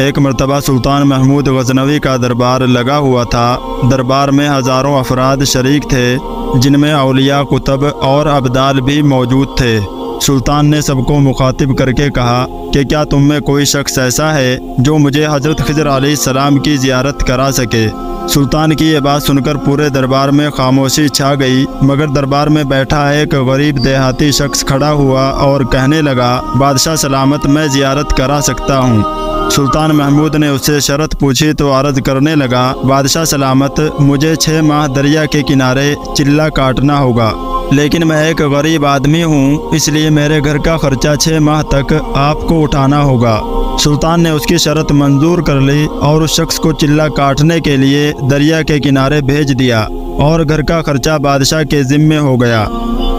ایک مرتبہ سلطان محمود غزنوی کا دربار لگا ہوا تھا۔ دربار میں ہزاروں افراد شریک تھے، جن میں اولیاء، کتب اور ابدال بھی موجود تھے۔ سلطان نے سب کو مخاطب کر کے کہا کہ کیا تم میں کوئی شخص ایسا ہے جو مجھے حضرت خضر علیہ السلام کی زیارت کرا سکے؟ سلطان کی یہ بات سن کر پورے دربار میں خاموشی چھا گئی، مگر دربار میں بیٹھا ایک غریب دیہاتی شخص کھڑا ہوا اور کہنے لگا، بادشاہ سلامت، میں زیارت کرا سکتا ہوں۔ سلطان محمود نے اس سے شرط پوچھی تو عرض کرنے لگا، بادشاہ سلامت، مجھے 6 ماہ دریا کے کنارے چلہ کاٹنا ہوگا، لیکن میں ایک غریب آدمی ہوں، اس لیے میرے گھر کا خرچہ 6 ماہ تک آپ کو اٹھانا ہوگا۔ سلطان نے اس کی شرط منظور کر لی اور اس شخص کو چلہ کاٹنے کے لیے دریا کے کنارے بھیج دیا اور گھر کا خرچہ بادشاہ کے ذمے ہو گیا۔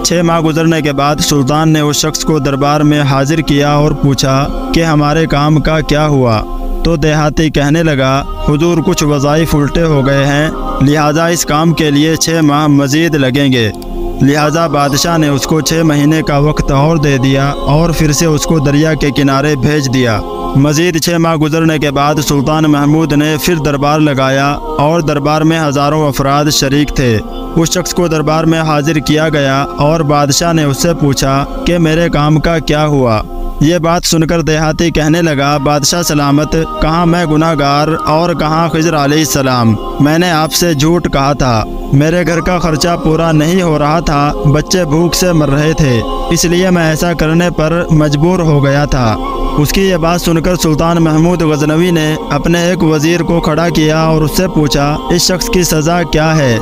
6 ماہ گزرنے کے بعد سلطان نے اس شخص کو دربار میں حاضر کیا اور پوچھا کہ ہمارے کام کا کیا ہوا؟ تو دیہاتی کہنے لگا، حضور کچھ وظائف الٹے ہو گئے ہیں، لہٰذا اس کام کے لیے 6 ماہ مزید لگیں گے۔ لہٰذا بادشاہ نے اس کو 6 مہینے کا وقت اور دے دیا اور پھر سے اس کو دریا کے کنارے بھیج دیا۔ مزید 6 ماہ گزرنے کے بعد سلطان محمود نے پھر دربار لگایا اور دربار میں ہزاروں افراد شریک تھے۔ اس شخص کو دربار میں حاضر کیا گیا اور بادشاہ نے اس سے پوچھا کہ میرے کام کا کیا ہوا؟ یہ بات سن کر دیہاتی کہنے لگا، بادشاہ سلامت، کہاں میں گناہ گار اور کہاں خضر علیہ السلام؟ میں نے آپ سے جھوٹ کہا تھا، میرے گھر کا خرچہ پورا نہیں ہو رہا تھا، بچے بھوک سے مر رہے تھے، اس لیے میں ایسا کرنے پر مجبور ہو گیا تھا۔ اس کی یہ بات سن کر سلطان محمود غزنوی نے اپنے ایک وزیر کو کھڑا کیا اور اس سے پوچھا، اس شخص کی سزا کیا ہے؟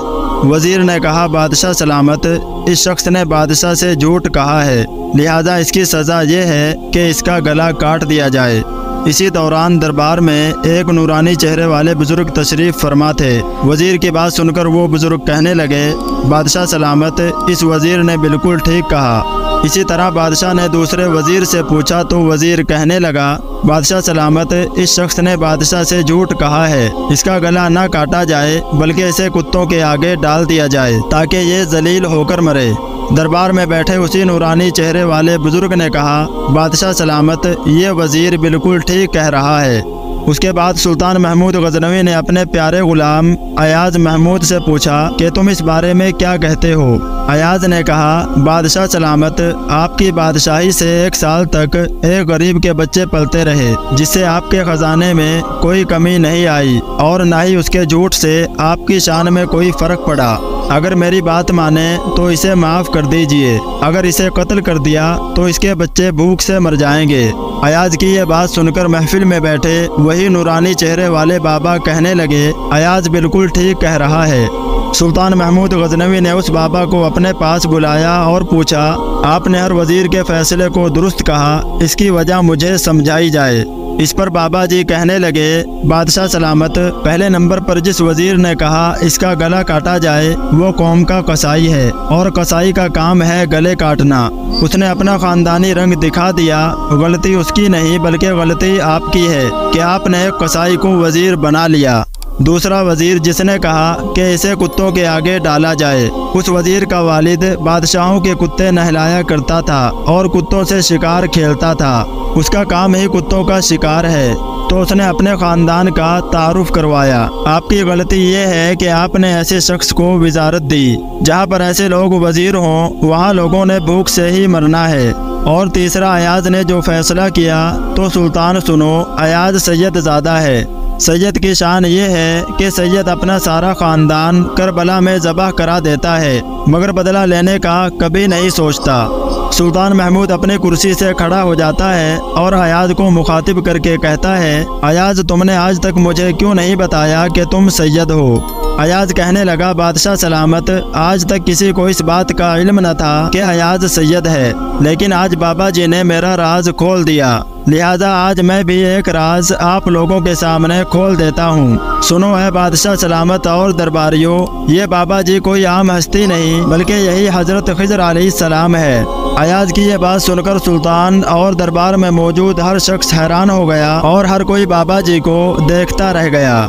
وزیر نے کہا، بادشاہ سلامت، اس شخص نے بادشاہ سے جھوٹ کہا ہے، لہذا اس کی سزا یہ ہے کہ اس کا گلا کاٹ دیا جائے۔ اسی دوران دربار میں ایک نورانی چہرے والے بزرگ تشریف فرما تھے۔ وزیر کی بات سن کر وہ بزرگ کہنے لگے، بادشاہ سلامت، اس وزیر نے بالکل ٹھیک کہا۔ اسی طرح بادشاہ نے دوسرے وزیر سے پوچھا تو وزیر کہنے لگا، بادشاہ سلامت، اس شخص نے بادشاہ سے جھوٹ کہا ہے، اس کا گلا نہ کاٹا جائے بلکہ اسے کتوں کے آگے ڈال دیا جائے تاکہ یہ ذلیل ہو کر مرے۔ دربار میں بیٹھے اسی نورانی چہرے والے بزرگ نے کہا، بادشاہ سلامت، یہ وزیر بالکل ٹھیک کہہ رہا ہے۔ اس کے بعد سلطان محمود غزنوی نے اپنے پیارے غلام ایاز محمود سے پوچھا کہ تم اس بارے میں کیا کہتے ہو؟ ایاز نے کہا، بادشاہ سلامت، آپ کی بادشاہی سے 1 سال تک ایک غریب کے بچے پلتے رہے، جس سے آپ کے خزانے میں کوئی کمی نہیں آئی اور نہ ہی اس کے جھوٹ سے آپ کی شان میں کوئی فرق پڑا۔ اگر میری بات مانے تو اسے معاف کر دیجئے، اگر اسے قتل کر دیا تو اس کے بچے بھوک سے مر جائیں گے۔ ایاز کی یہ بات سن کر محفل میں بیٹھے وہی نورانی چہرے والے بابا کہنے لگے، ایاز بالکل ٹھیک کہہ رہا ہے۔ سلطان محمود غزنوی نے اس بابا کو اپنے پاس بلایا اور پوچھا، آپ نے ہر وزیر کے فیصلے کو درست کہا، اس کی وجہ مجھے سمجھائی جائے۔ اس پر بابا جی کہنے لگے، بادشاہ سلامت، پہلے نمبر پر جس وزیر نے کہا اس کا گلا کاٹا جائے وہ قوم کا قصائی ہے، اور قصائی کا کام ہے گلے کاٹنا۔ اس نے اپنا خاندانی رنگ دکھا دیا۔ غلطی اس کی نہیں بلکہ غلطی آپ کی ہے کہ آپ نے ایک قصائی کو وزیر بنا لیا۔ دوسرا وزیر جس نے کہا کہ اسے کتوں کے آگے ڈالا جائے، اس وزیر کا والد بادشاہوں کے کتے نہلایا کرتا تھا اور کتوں سے شکار کھیلتا تھا، اس کا کام ہی کتوں کا شکار ہے، تو اس نے اپنے خاندان کا تعارف کروایا۔ آپ کی غلطی یہ ہے کہ آپ نے ایسے شخص کو وزارت دی، جہاں پر ایسے لوگ وزیر ہوں وہاں لوگوں نے بھوک سے ہی مرنا ہے۔ اور تیسرا ایاز نے جو فیصلہ کیا تو سلطان سنو، ایاز سید زادہ ہے۔ سید کی شان یہ ہے کہ سید اپنا سارا خاندان کربلا میں ذبح کرا دیتا ہے، مگر بدلہ لینے کا کبھی نہیں سوچتا۔ سلطان محمود اپنی کرسی سے کھڑا ہو جاتا ہے اور ایاز کو مخاطب کر کے کہتا ہے، ایاز، تم نے آج تک مجھے کیوں نہیں بتایا کہ تم سید ہو؟ ایاز کہنے لگا، بادشاہ سلامت، آج تک کسی کو اس بات کا علم نہ تھا کہ ایاز سید ہے، لیکن آج بابا جی نے میرا راز کھول دیا، لہذا آج میں بھی ایک راز آپ لوگوں کے سامنے کھول دیتا ہوں۔ سنو اے بادشاہ سلامت اور درباریوں، یہ بابا جی کوئی عام ہستی نہیں بلکہ یہی حضرت خضر علیہ السلام ہے۔ ایاز کی یہ بات سن کر سلطان اور دربار میں موجود ہر شخص حیران ہو گیا اور ہر کوئی بابا جی کو دیکھتا رہ گیا۔